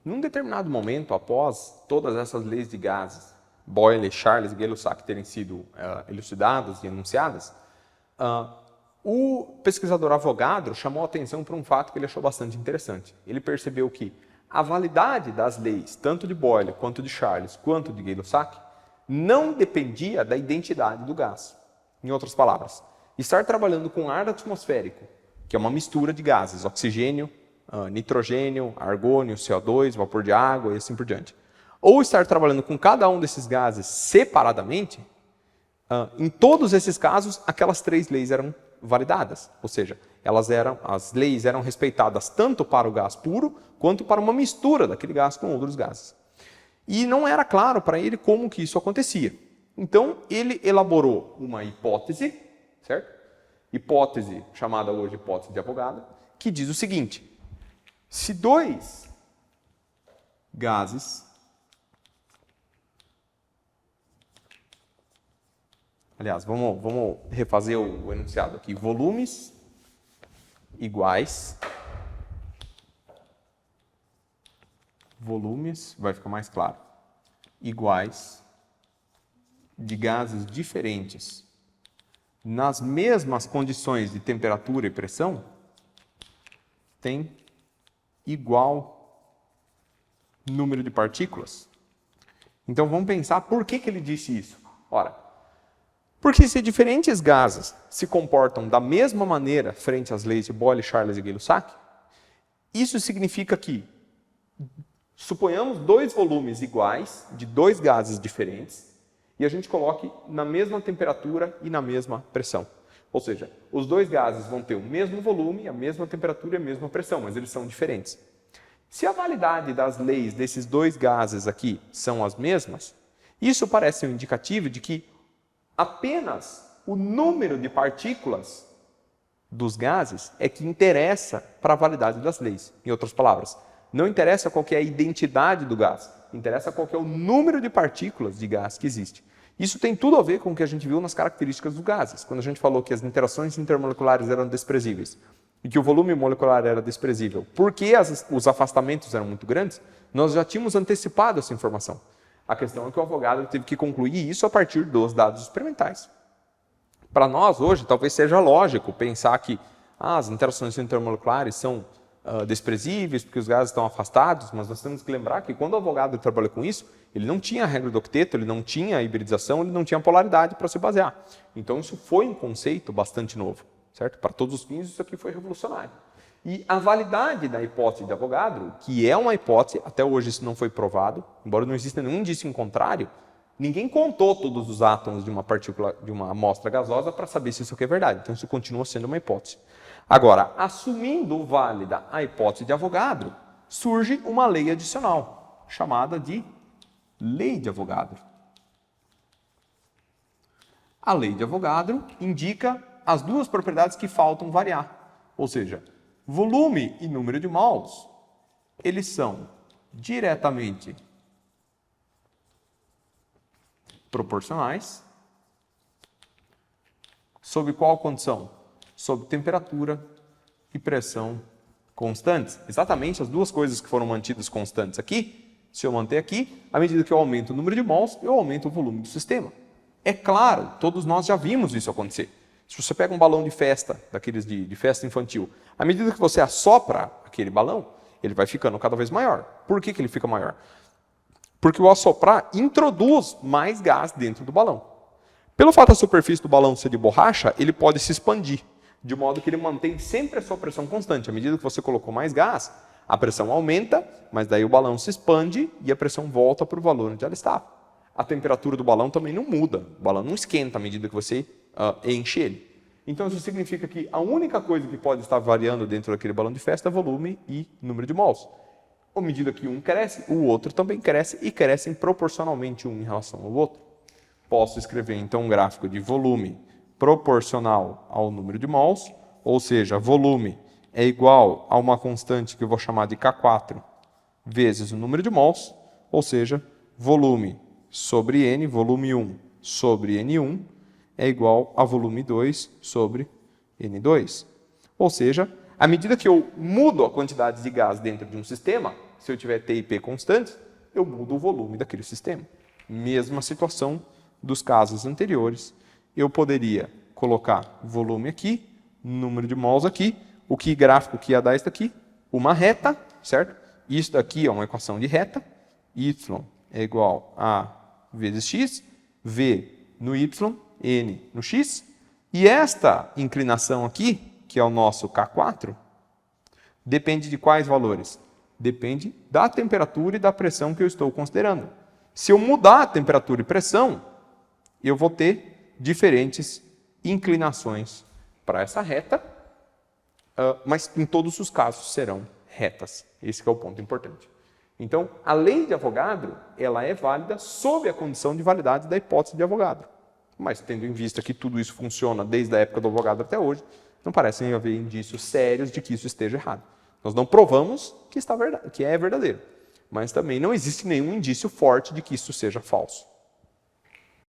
Num determinado momento, após todas essas leis de gases, Boyle, Charles e Gay-Lussac terem sido elucidadas e enunciadas, o pesquisador Avogadro chamou a atenção para um fato que ele achou bastante interessante. Ele percebeu que a validade das leis, tanto de Boyle, quanto de Charles, quanto de Gay-Lussac, não dependia da identidade do gás. Em outras palavras, estar trabalhando com ar atmosférico, que é uma mistura de gases, oxigênio, nitrogênio, argônio, CO2, vapor de água e assim por diante, ou estar trabalhando com cada um desses gases separadamente, em todos esses casos, aquelas 3 leis eram validadas, ou seja, as leis eram respeitadas tanto para o gás puro, quanto para uma mistura daquele gás com outros gases. E não era claro para ele como que isso acontecia. Então, ele elaborou uma hipótese, certo? Hipótese chamada hoje hipótese de Avogadro, que diz o seguinte: se 2 gases, aliás, vamos refazer o enunciado aqui, volumes iguais, vai ficar mais claro, iguais de gases diferentes nas mesmas condições de temperatura e pressão, tem igual número de partículas. Então vamos pensar por que ele disse isso. Ora, porque se diferentes gases se comportam da mesma maneira frente às leis de Boyle, Charles e Gay-Lussac, isso significa que, suponhamos 2 volumes iguais de 2 gases diferentes e a gente coloque na mesma temperatura e na mesma pressão. Ou seja, os 2 gases vão ter o mesmo volume, a mesma temperatura e a mesma pressão, mas eles são diferentes. Se a validade das leis desses 2 gases aqui são as mesmas, isso parece um indicativo de que apenas o número de partículas dos gases é que interessa para a validade das leis. Em outras palavras, não interessa qual que é a identidade do gás, interessa qual que é o número de partículas de gás que existe. Isso tem tudo a ver com o que a gente viu nas características dos gases. Quando a gente falou que as interações intermoleculares eram desprezíveis e que o volume molecular era desprezível, porque os afastamentos eram muito grandes, nós já tínhamos antecipado essa informação. A questão é que o Avogadro teve que concluir isso a partir dos dados experimentais. Para nós, hoje, talvez seja lógico pensar que as interações intermoleculares são desprezíveis, porque os gases estão afastados, mas nós temos que lembrar que quando o Avogadro trabalhou com isso, ele não tinha a regra do octeto, ele não tinha a hibridização, ele não tinha polaridade para se basear. Então isso foi um conceito bastante novo, certo? Para todos os fins, isso aqui foi revolucionário. E a validade da hipótese de Avogadro, que é uma hipótese, até hoje isso não foi provado, embora não exista nenhum indício em contrário, ninguém contou todos os átomos de uma partícula, de uma amostra gasosa para saber se isso aqui é verdade. Então isso continua sendo uma hipótese. Agora, assumindo válida a hipótese de Avogadro, surge uma lei adicional, chamada de Lei de Avogadro. A Lei de Avogadro indica as 2 propriedades que faltam variar, ou seja, volume e número de mols, eles são diretamente proporcionais. Sob qual condição? Sob temperatura e pressão constantes. Exatamente as 2 coisas que foram mantidas constantes aqui, se eu manter aqui, à medida que eu aumento o número de mols, eu aumento o volume do sistema. É claro, todos nós já vimos isso acontecer. Se você pega um balão de festa, daqueles de festa infantil, à medida que você assopra aquele balão, ele vai ficando cada vez maior. Por que ele fica maior? Porque o assoprar introduz mais gás dentro do balão. Pelo fato da superfície do balão ser de borracha, ele pode se expandir, de modo que ele mantém sempre a sua pressão constante. À medida que você colocou mais gás, a pressão aumenta, mas daí o balão se expande e a pressão volta para o valor onde ela estava. A temperatura do balão também não muda, o balão não esquenta à medida que você enche ele. Então isso significa que a única coisa que pode estar variando dentro daquele balão de festa é volume e número de mols. À medida que um cresce, o outro também cresce e crescem proporcionalmente um em relação ao outro. Posso escrever então um gráfico de volume proporcional ao número de mols, ou seja, volume é igual a uma constante que eu vou chamar de K4 vezes o número de mols, ou seja, volume sobre N, volume 1 sobre N1, é igual a volume 2 sobre N2. Ou seja, à medida que eu mudo a quantidade de gás dentro de um sistema, se eu tiver T e P constantes, eu mudo o volume daquele sistema. Mesma situação dos casos anteriores. Eu poderia colocar volume aqui, número de mols aqui, o que gráfico que ia dar isso aqui, uma reta, certo? Isso daqui é uma equação de reta, y é igual a vezes x, v no y, n no x, e esta inclinação aqui, que é o nosso K4, depende de quais valores? Depende da temperatura e da pressão que eu estou considerando. Se eu mudar a temperatura e pressão, eu vou ter diferentes inclinações para essa reta, mas em todos os casos serão retas. Esse que é o ponto importante. Então, a lei de Avogadro, ela é válida sob a condição de validade da hipótese de Avogadro. Mas, tendo em vista que tudo isso funciona desde a época do Avogadro até hoje, não parecem haver indícios sérios de que isso esteja errado. Nós não provamos que é verdadeiro, mas também não existe nenhum indício forte de que isso seja falso.